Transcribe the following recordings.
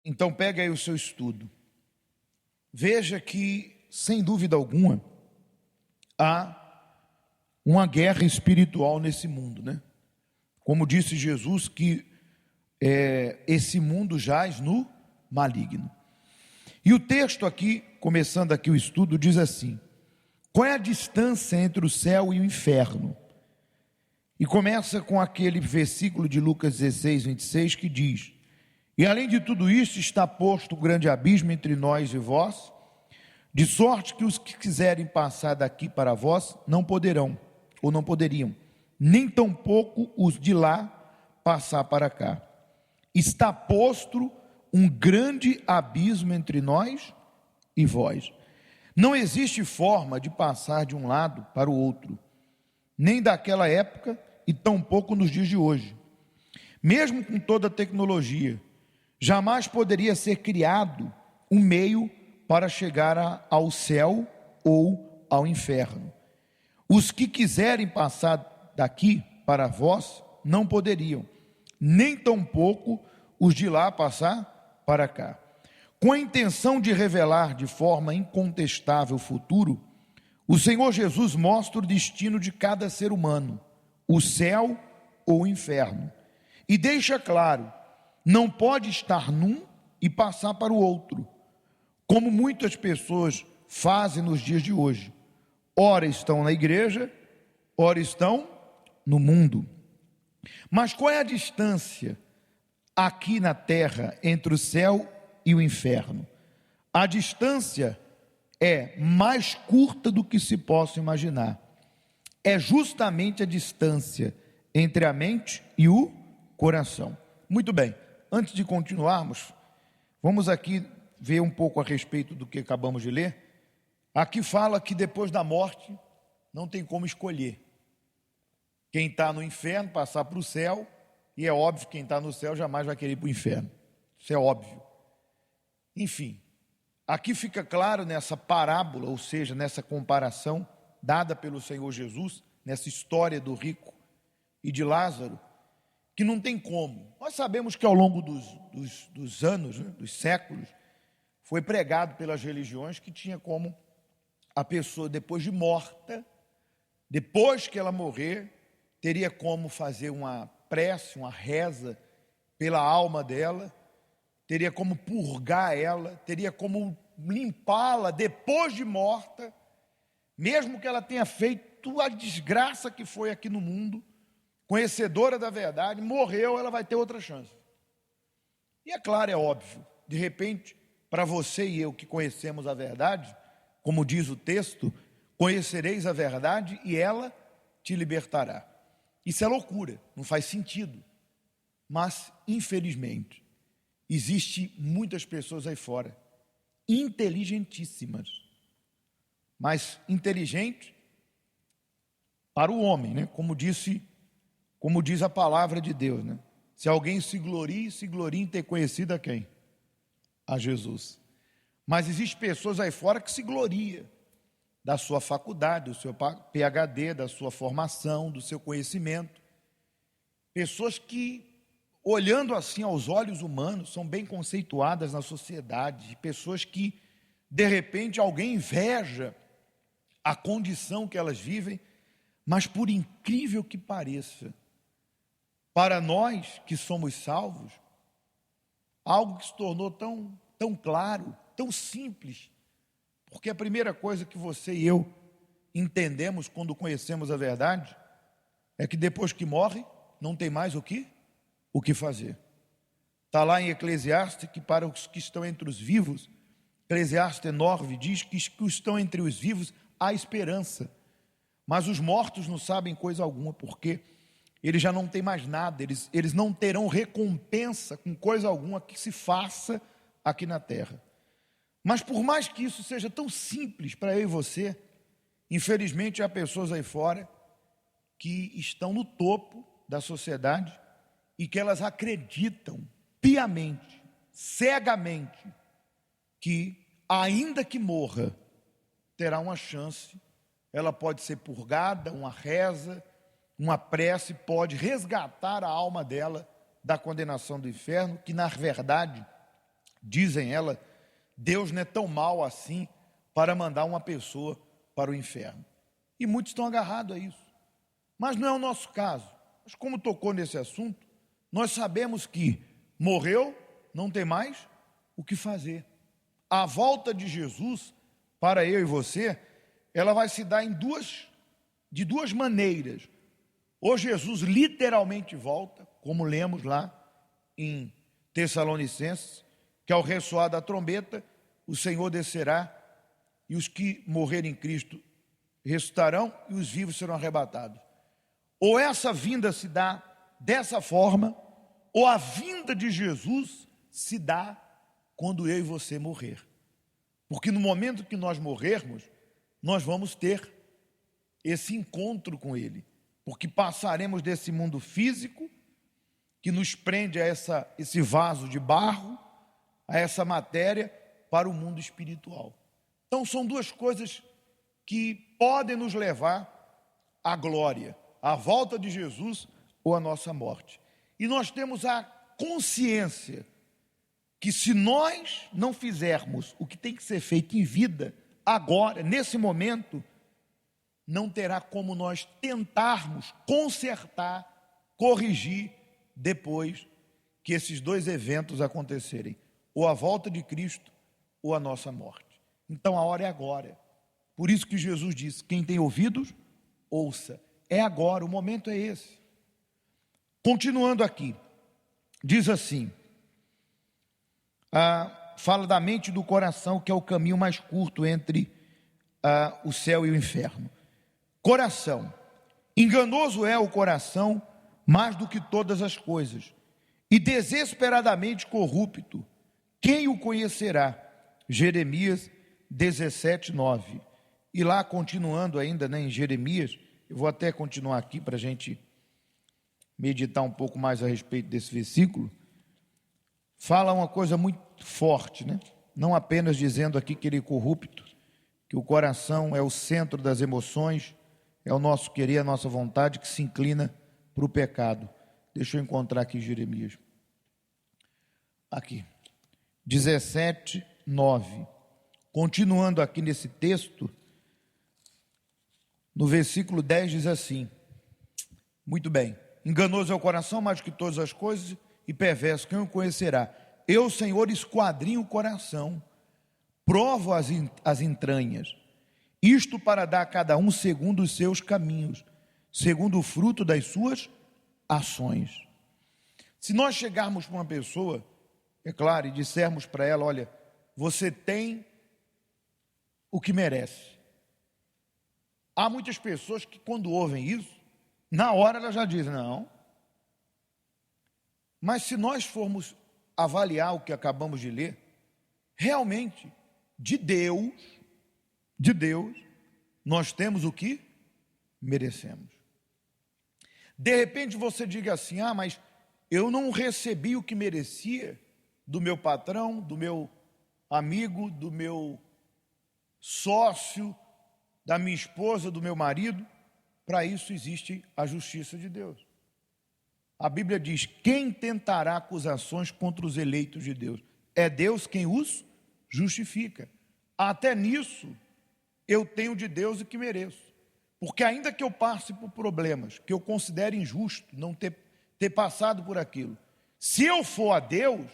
Então pegue aí o seu estudo. Veja que, sem dúvida alguma, há uma guerra espiritual nesse mundo, né? Como disse Jesus, que esse mundo jaz no maligno. E o texto aqui, começando aqui o estudo, diz assim: qual é a distância entre o céu e o inferno? E começa com aquele versículo de Lucas 16, 26, que diz: e além de tudo isso, está posto um grande abismo entre nós e vós, de sorte que os que quiserem passar daqui para vós não poderão, ou não poderiam, nem tampouco os de lá passar para cá. Está posto um grande abismo entre nós e vós. Não existe forma de passar de um lado para o outro, nem daquela época e tampouco nos dias de hoje. Mesmo com toda a tecnologia, jamais poderia ser criado um meio para chegar ao céu ou ao inferno. Os que quiserem passar daqui para vós não poderiam, nem tampouco os de lá passar para cá. Com a intenção de revelar de forma incontestável o futuro, o Senhor Jesus mostra o destino de cada ser humano, o céu ou o inferno, e deixa claro: não pode estar num e passar para o outro, como muitas pessoas fazem nos dias de hoje. Ora estão na igreja, ora estão no mundo. Mas qual é a distância aqui na terra entre o céu e o inferno? A distância é mais curta do que se possa imaginar. É justamente a distância entre a mente e o coração. Muito bem, antes de continuarmos, vamos aqui ver um pouco a respeito do que acabamos de ler. Aqui fala que depois da morte não tem como escolher. Quem está no inferno passar para o céu, e é óbvio que quem está no céu jamais vai querer ir para o inferno. Isso é óbvio. Enfim, aqui fica claro nessa parábola, ou seja, nessa comparação dada pelo Senhor Jesus, nessa história do rico e de Lázaro, que não tem como. Nós sabemos que ao longo dos anos, né, dos séculos, foi pregado pelas religiões que tinha como a pessoa, depois de morta, depois que ela morrer, teria como fazer uma prece, uma reza pela alma dela, teria como purgar ela, teria como limpá-la depois de morta, mesmo que ela tenha feito a desgraça que foi aqui no mundo, conhecedora da verdade, morreu, ela vai ter outra chance. E é claro, é óbvio, de repente, para você e eu que conhecemos a verdade, como diz o texto, conhecereis a verdade e ela te libertará. Isso é loucura, não faz sentido. Mas, infelizmente, existe muitas pessoas aí fora, inteligentíssimas, mas inteligente para o homem, né? Como diz a palavra de Deus, né? Se alguém se glorie em ter conhecido a quem? A Jesus. Mas existem pessoas aí fora que se gloriam da sua faculdade, do seu PhD, da sua formação, do seu conhecimento. Pessoas que, olhando assim aos olhos humanos, são bem conceituadas na sociedade. Pessoas que, de repente, alguém inveja a condição que elas vivem, mas por incrível que pareça, para nós que somos salvos, algo que se tornou tão claro, tão simples, porque a primeira coisa que você e eu entendemos quando conhecemos a verdade é que depois que morre, não tem mais o que fazer. Está lá em Eclesiastes que para os que estão entre os vivos, Eclesiastes 9 diz que os que estão entre os vivos há esperança, mas os mortos não sabem coisa alguma, porque eles já não têm mais nada, eles não terão recompensa com coisa alguma que se faça aqui na terra. Mas por mais que isso seja tão simples para eu e você, infelizmente há pessoas aí fora que estão no topo da sociedade e que elas acreditam piamente, cegamente, que ainda que morra, terá uma chance, ela pode ser purgada, uma reza, uma prece pode resgatar a alma dela da condenação do inferno, que na verdade Dizem ela, Deus não é tão mau assim para mandar uma pessoa para o inferno. E muitos estão agarrados a isso. Mas não é o nosso caso. Mas como tocou nesse assunto, nós sabemos que morreu, não tem mais o que fazer. A volta de Jesus para eu e você, ela vai se dar de duas maneiras. Ou Jesus literalmente volta, como lemos lá em Tessalonicenses, que ao ressoar da trombeta, o Senhor descerá e os que morrerem em Cristo ressuscitarão e os vivos serão arrebatados. Ou essa vinda se dá dessa forma, ou a vinda de Jesus se dá quando eu e você morrer. Porque no momento que nós morrermos, nós vamos ter esse encontro com Ele. Porque passaremos desse mundo físico, que nos prende a esse vaso de barro, a essa matéria, para o mundo espiritual. Então são duas coisas que podem nos levar à glória, à volta de Jesus ou à nossa morte. E nós temos a consciência que se nós não fizermos o que tem que ser feito em vida, agora, nesse momento, não terá como nós tentarmos consertar, corrigir, depois que esses dois eventos acontecerem, ou a volta de Cristo, ou a nossa morte. Então a hora é agora. Por isso que Jesus disse, quem tem ouvidos, ouça. É agora, o momento é esse. Continuando aqui, diz assim, fala da mente e do coração, que é o caminho mais curto entre o céu e o inferno. Coração, enganoso é o coração mais do que todas as coisas, e desesperadamente corrupto, quem o conhecerá? Jeremias 17, 9. E lá, continuando ainda, né, em Jeremias, eu vou até continuar aqui para a gente meditar um pouco mais a respeito desse versículo, fala uma coisa muito forte, né? Não apenas dizendo aqui que ele é corrupto, que o coração é o centro das emoções, é o nosso querer, a nossa vontade que se inclina para o pecado. Deixa eu encontrar aqui Jeremias. Aqui, 17, 9. Continuando aqui nesse texto, no versículo 10 diz assim, muito bem, enganoso é o coração mais do que todas as coisas e perverso, quem o conhecerá? Eu, Senhor, esquadrinho o coração, provo as entranhas, isto para dar a cada um segundo os seus caminhos, segundo o fruto das suas ações. Se nós chegarmos para uma pessoa, é claro, e dissermos para ela, olha, você tem o que merece. Há muitas pessoas que quando ouvem isso, na hora elas já dizem, não. Mas se nós formos avaliar o que acabamos de ler, realmente, de Deus, nós temos o que merecemos. De repente você diga assim, mas eu não recebi o que merecia do meu patrão, do meu amigo, do meu sócio, da minha esposa, do meu marido. Para isso existe a justiça de Deus. A Bíblia diz, quem tentará acusações contra os eleitos de Deus? É Deus quem os justifica. Até nisso, eu tenho de Deus o que mereço. Porque ainda que eu passe por problemas, que eu considere injusto não ter passado por aquilo, se eu for a Deus,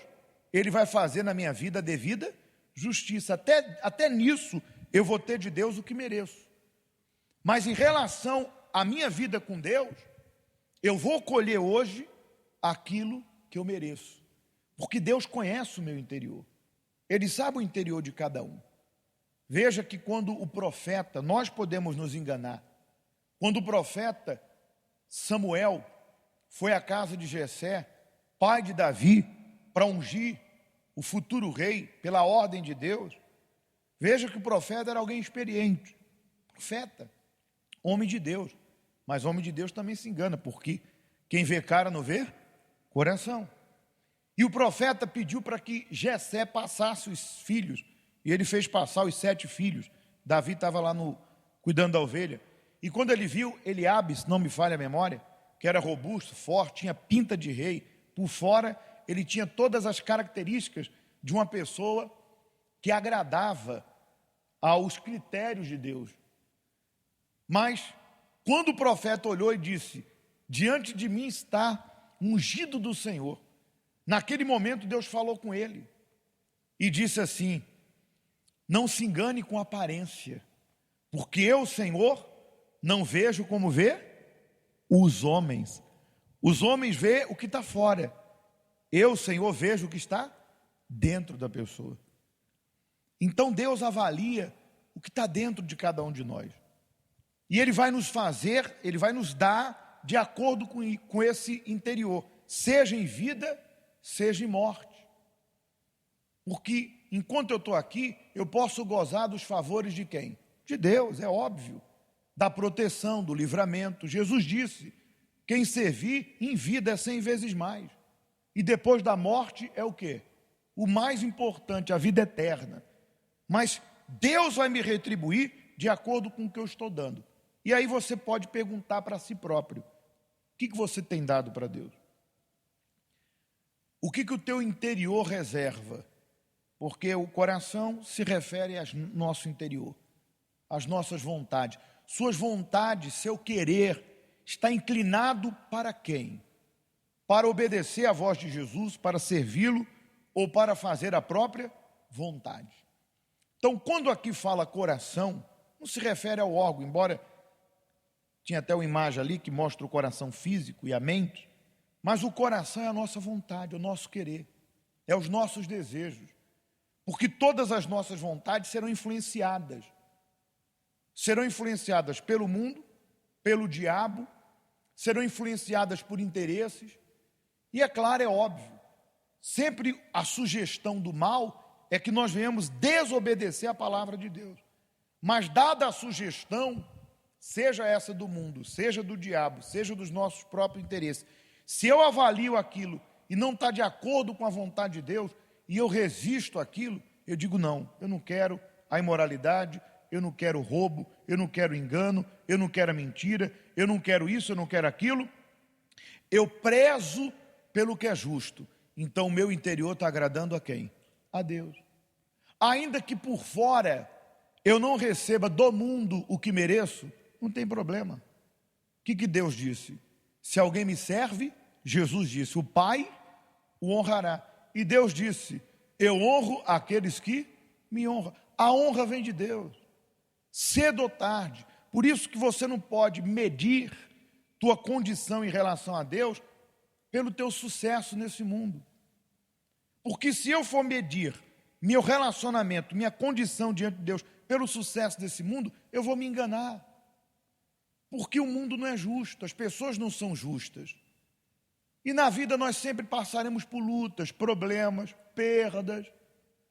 Ele vai fazer na minha vida a devida justiça. Até nisso, eu vou ter de Deus o que mereço. Mas em relação à minha vida com Deus, eu vou colher hoje aquilo que eu mereço. Porque Deus conhece o meu interior. Ele sabe o interior de cada um. Veja que quando o profeta, nós podemos nos enganar, quando o profeta Samuel foi à casa de Jessé, pai de Davi, para ungir o futuro rei pela ordem de Deus, veja que o profeta era alguém experiente, profeta, homem de Deus, mas homem de Deus também se engana, porque quem vê cara não vê coração. E o profeta pediu para que Jessé passasse os filhos, e ele fez passar os 7 filhos. Davi estava lá cuidando da ovelha, e quando ele viu Eliabe, se não me falha a memória, que era robusto, forte, tinha pinta de rei, por fora ele tinha todas as características de uma pessoa que agradava aos critérios de Deus. Mas, quando o profeta olhou e disse: diante de mim está ungido do Senhor, naquele momento Deus falou com ele e disse assim: não se engane com aparência, porque eu, Senhor, não vejo como vê os homens. Os homens vê o que está fora. Eu, Senhor, vejo o que está dentro da pessoa. Então Deus avalia o que está dentro de cada um de nós. E Ele vai nos fazer, Ele vai nos dar de acordo com esse interior, seja em vida, seja em morte. Porque enquanto eu estou aqui, eu posso gozar dos favores de quem? De Deus, é óbvio. Da proteção, do livramento. Jesus disse: quem servir em vida é 100 vezes mais. E depois da morte é o quê? O mais importante, a vida eterna. Mas Deus vai me retribuir de acordo com o que eu estou dando. E aí você pode perguntar para si próprio: o que você tem dado para Deus? O que o teu interior reserva? Porque o coração se refere ao nosso interior, às nossas vontades. Suas vontades, seu querer, está inclinado para quem? Para obedecer à voz de Jesus, para servi-lo ou para fazer a própria vontade? Então, quando aqui fala coração, não se refere ao órgão, embora tinha até uma imagem ali que mostra o coração físico e a mente, mas o coração é a nossa vontade, o nosso querer, é os nossos desejos, porque todas as nossas vontades serão influenciadas pelo mundo, pelo diabo, serão influenciadas por interesses, e é claro, é óbvio, sempre a sugestão do mal é que nós venhamos desobedecer a palavra de Deus. Mas dada a sugestão, seja essa do mundo, seja do diabo, seja dos nossos próprios interesses, se eu avalio aquilo e não está de acordo com a vontade de Deus, e eu resisto àquilo, eu digo: não, eu não quero a imoralidade, eu não quero o roubo, eu não quero o engano, eu não quero a mentira, eu não quero isso, eu não quero aquilo. Eu prezo pelo que é justo. Então o meu interior está agradando a quem? A Deus. Ainda que por fora eu não receba do mundo o que mereço, não tem problema. O que Deus disse? Se alguém me serve, Jesus disse, o Pai o honrará. E Deus disse: eu honro aqueles que me honram. A honra vem de Deus, cedo ou tarde. Por isso que você não pode medir tua condição em relação a Deus pelo teu sucesso nesse mundo. Porque se eu for medir meu relacionamento, minha condição diante de Deus pelo sucesso desse mundo, eu vou me enganar. Porque o mundo não é justo, as pessoas não são justas. E na vida nós sempre passaremos por lutas, problemas, perdas.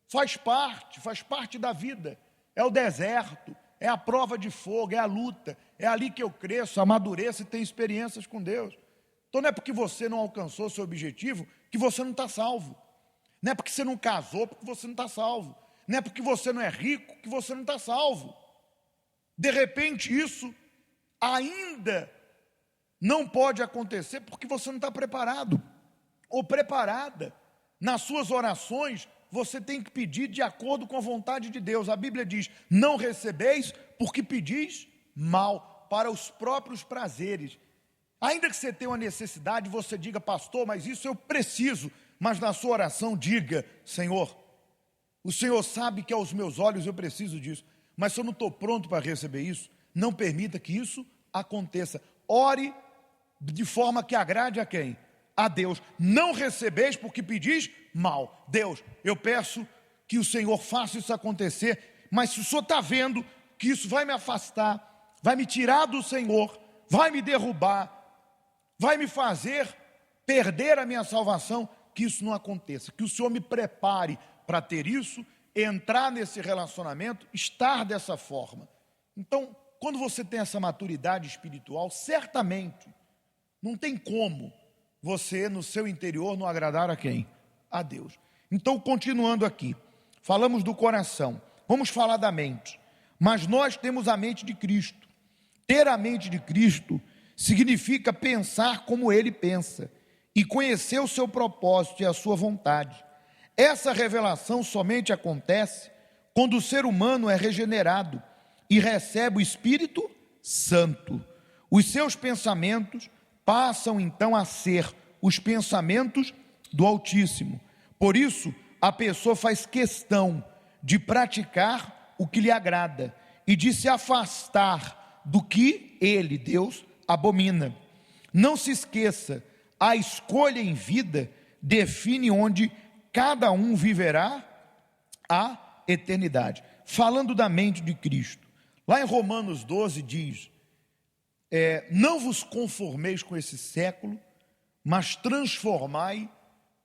Faz parte da vida. É o deserto, é a prova de fogo, é a luta. É ali que eu cresço, amadureço e tenho experiências com Deus. Então não é porque você não alcançou seu objetivo que você não está salvo. Não é porque você não casou porque você não está salvo. Não é porque você não é rico que você não está salvo. De repente isso ainda não pode acontecer porque você não está preparado ou preparada. Nas suas orações você tem que pedir de acordo com a vontade de Deus. A Bíblia diz: não recebeis porque pedis mal, para os próprios prazeres. Ainda que você tenha uma necessidade, você diga: pastor, mas isso eu preciso. Mas na sua oração diga: Senhor, o Senhor sabe que aos meus olhos eu preciso disso, mas se eu não estou pronto para receber isso, não permita que isso aconteça. Ore de forma que agrade a quem? A Deus. Não recebeis porque pedis mal. Deus, eu peço que o Senhor faça isso acontecer, mas se o Senhor está vendo que isso vai me afastar, vai me tirar do Senhor, vai me derrubar, vai me fazer perder a minha salvação, que isso não aconteça, que o Senhor me prepare para ter isso, entrar nesse relacionamento, estar dessa forma. Então, quando você tem essa maturidade espiritual, certamente não tem como você no seu interior não agradar a quem? A Deus. Então, continuando aqui, falamos do coração, vamos falar da mente. Mas nós temos a mente de Cristo. Ter a mente de Cristo significa pensar como Ele pensa e conhecer o seu propósito e a sua vontade. Essa revelação somente acontece quando o ser humano é regenerado e recebe o Espírito Santo. Os seus pensamentos passam então a ser os pensamentos do Altíssimo. Por isso, a pessoa faz questão de praticar o que lhe agrada e de se afastar do que ele, Deus, abomina. Não se esqueça, a escolha em vida define onde cada um viverá a eternidade. Falando da mente de Cristo, lá em Romanos 12 diz: não vos conformeis com esse século, mas transformai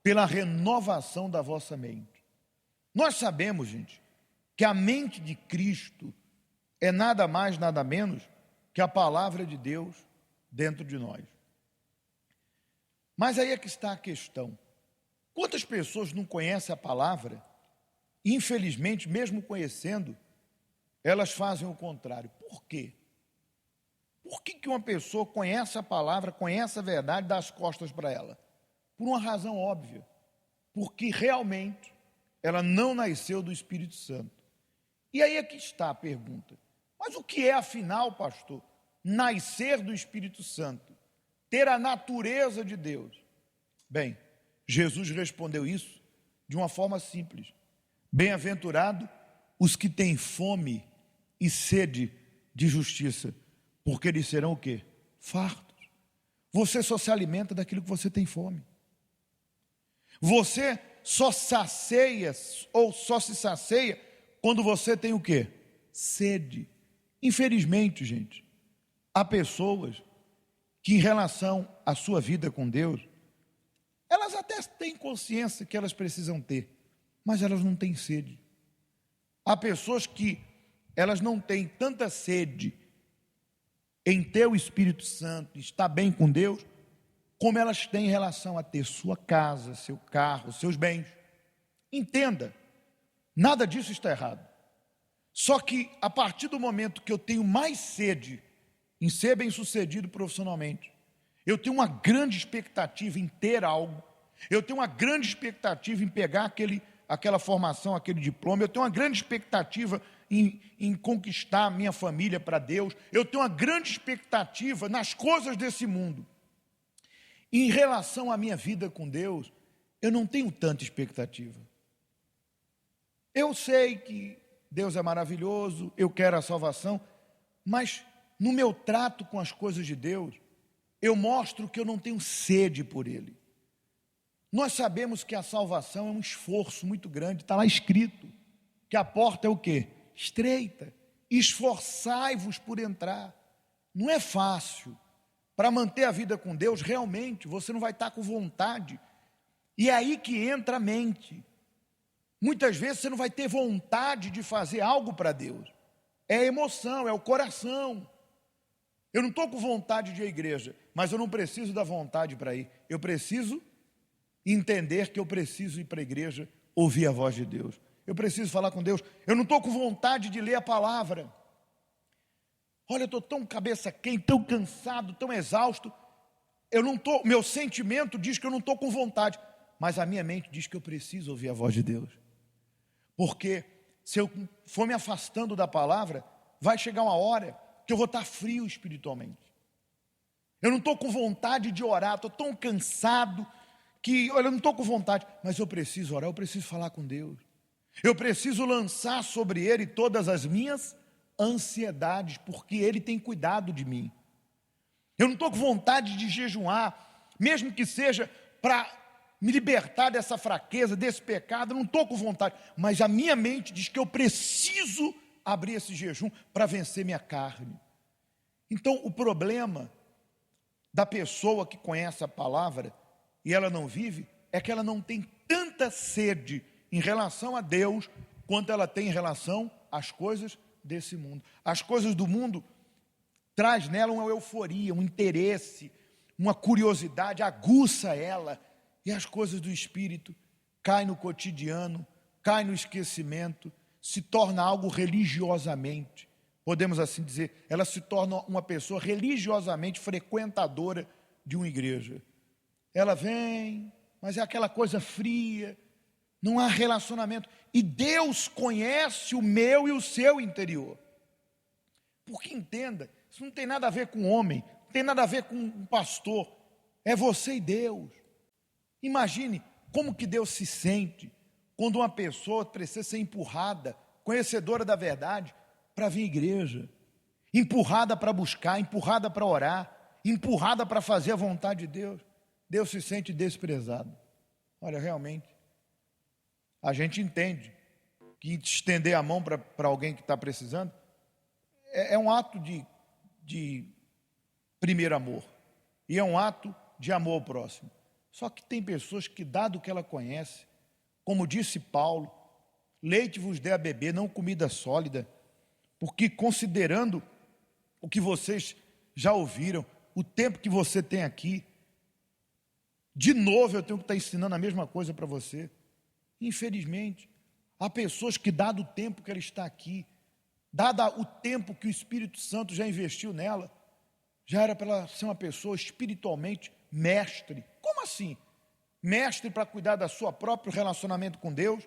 pela renovação da vossa mente. Nós sabemos, gente, que a mente de Cristo é nada mais, nada menos que a palavra de Deus dentro de nós. Mas aí é que está a questão. Quantas pessoas não conhecem a palavra? Infelizmente, mesmo conhecendo, elas fazem o contrário. Por quê? Por que uma pessoa conhece a palavra, conhece a verdade e dá as costas para ela? Por uma razão óbvia. Porque realmente ela não nasceu do Espírito Santo. E aí é que está a pergunta. Mas o que é, afinal, pastor, nascer do Espírito Santo? Ter a natureza de Deus? Bem, Jesus respondeu isso de uma forma simples. Bem-aventurado os que têm fome e sede de justiça, porque eles serão o quê? Fartos. Você só se alimenta daquilo que você tem fome. Você só sacia ou só se sacia quando você tem o quê? Sede. Infelizmente, gente, há pessoas que, em relação à sua vida com Deus, elas até têm consciência que elas precisam ter, mas elas não têm sede. Há pessoas que elas não têm tanta sede em ter o Espírito Santo, estar bem com Deus, como elas têm em relação a ter sua casa, seu carro, seus bens. Entenda, nada disso está errado. Só que a partir do momento que eu tenho mais sede em ser bem-sucedido profissionalmente, eu tenho uma grande expectativa em ter algo, eu tenho uma grande expectativa em pegar aquela formação, aquele diploma, eu tenho uma grande expectativa em conquistar a minha família para Deus, eu tenho uma grande expectativa nas coisas desse mundo. Em relação à minha vida com Deus, eu não tenho tanta expectativa. Eu sei que Deus é maravilhoso, eu quero a salvação, mas no meu trato com as coisas de Deus, eu mostro que eu não tenho sede por Ele. Nós sabemos que a salvação é um esforço muito grande, está lá escrito, que a porta é o quê? Estreita, esforçai-vos por entrar. Não é fácil. Para manter a vida com Deus, realmente, você não vai estar com vontade. E é aí que entra a mente. Muitas vezes você não vai ter vontade de fazer algo para Deus. É a emoção, é o coração. Eu não estou com vontade de ir à igreja, mas eu não preciso da vontade para ir. Eu preciso entender que eu preciso ir para a igreja, ouvir a voz de Deus. Eu preciso falar com Deus. Eu não estou com vontade de ler a palavra. Olha, eu estou tão cabeça quente, tão cansado, tão exausto. Meu sentimento diz que eu não estou com vontade, mas a minha mente diz que eu preciso ouvir a voz de Deus. Porque se eu for me afastando da palavra, vai chegar uma hora que eu vou estar frio espiritualmente. Eu não estou com vontade de orar, estou tão cansado que, olha, eu não estou com vontade, mas eu preciso orar, eu preciso falar com Deus. Eu preciso lançar sobre Ele todas as minhas ansiedades, porque Ele tem cuidado de mim. Eu não estou com vontade de jejuar, mesmo que seja para me libertar dessa fraqueza, desse pecado, eu não estou com vontade, mas a minha mente diz que eu preciso abrir esse jejum para vencer minha carne. Então, o problema da pessoa que conhece a palavra e ela não vive, é que ela não tem tanta sede em relação a Deus, quanto ela tem em relação às coisas desse mundo. As coisas do mundo traz nela uma euforia, um interesse, uma curiosidade, aguça ela, e as coisas do Espírito caem no cotidiano, caem no esquecimento, se torna algo religiosamente, podemos assim dizer, ela se torna uma pessoa religiosamente frequentadora de uma igreja. Ela vem, mas é aquela coisa fria, Não há relacionamento. E Deus conhece o meu e o seu interior. Porque entenda, isso não tem nada a ver com homem, não tem nada a ver com um pastor. É você e Deus. Imagine como que Deus se sente quando uma pessoa precisa ser empurrada, conhecedora da verdade, para vir à igreja. Empurrada para buscar, empurrada para orar, empurrada para fazer a vontade de Deus. Deus se sente desprezado. Olha, realmente, a gente entende que estender a mão para alguém que está precisando é um ato de primeiro amor. E é um ato de amor ao próximo. Só que tem pessoas que, dado o que ela conhece, como disse Paulo, leite vos dê a beber, não comida sólida, porque considerando o que vocês já ouviram, o tempo que você tem aqui, de novo eu tenho que estar ensinando a mesma coisa para você. Infelizmente, há pessoas que, dado o tempo que ela está aqui, dado o tempo que o Espírito Santo já investiu nela, já era para ela ser uma pessoa espiritualmente mestre. Como assim? Mestre para cuidar do seu próprio relacionamento com Deus,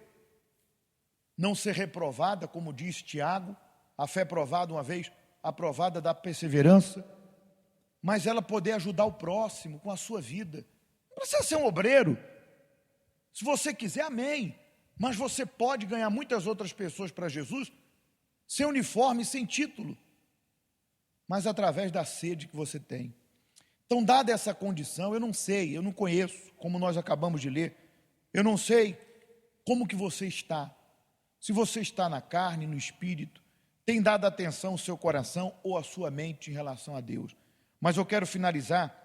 não ser reprovada, como diz Tiago, a fé provada uma vez, aprovada da perseverança, mas ela poder ajudar o próximo com a sua vida. Não precisa ser um obreiro. Se você quiser, amém. Mas você pode ganhar muitas outras pessoas para Jesus sem uniforme, sem título, mas através da sede que você tem. Então, dada essa condição, eu não sei, eu não conheço, como nós acabamos de ler, eu não sei como que você está. Se você está na carne, no espírito, tem dado atenção ao seu coração ou à sua mente em relação a Deus. Mas eu quero finalizar,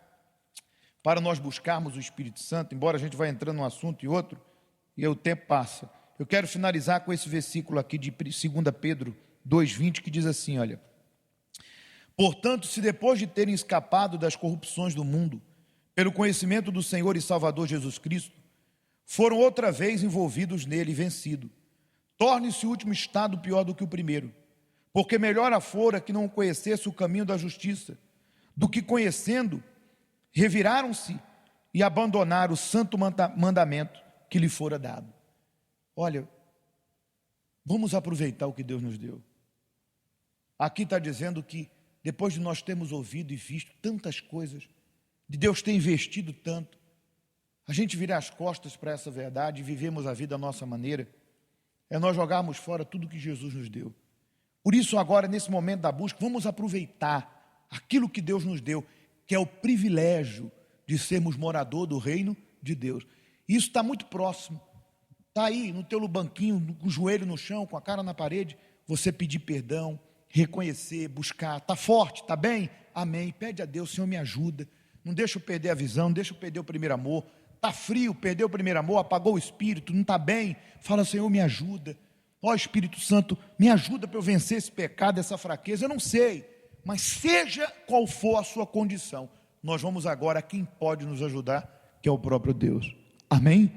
para nós buscarmos o Espírito Santo, embora a gente vá entrando num assunto e outro, e o tempo passa. Eu quero finalizar com esse versículo aqui de 2 Pedro 2,20, que diz assim, olha: portanto, se depois de terem escapado das corrupções do mundo, pelo conhecimento do Senhor e Salvador Jesus Cristo, foram outra vez envolvidos nele e vencidos, torne-se o último estado pior do que o primeiro, porque melhor fora que não conhecesse o caminho da justiça, do que conhecendo, reviraram-se e abandonaram o santo mandamento que lhe fora dado. Olha, vamos aproveitar o que Deus nos deu. Aqui está dizendo que depois de nós termos ouvido e visto tantas coisas, de Deus ter investido tanto, a gente virar as costas para essa verdade e vivemos a vida à nossa maneira, é nós jogarmos fora tudo que Jesus nos deu. Por isso agora, nesse momento da busca, vamos aproveitar aquilo que Deus nos deu, que é o privilégio de sermos morador do reino de Deus. Isso está muito próximo. Está aí no teu banquinho, com o joelho no chão, com a cara na parede, você pedir perdão, reconhecer, buscar. Está forte, está bem? Amém. Pede a Deus, Senhor, me ajuda. Não deixa eu perder a visão, não deixa eu perder o primeiro amor. Está frio, perdeu o primeiro amor, apagou o espírito, não está bem. Fala, Senhor, me ajuda. Ó Espírito Santo, me ajuda para eu vencer esse pecado, essa fraqueza. Eu não sei, mas seja qual for a sua condição, nós vamos agora a quem pode nos ajudar, que é o próprio Deus. Amém?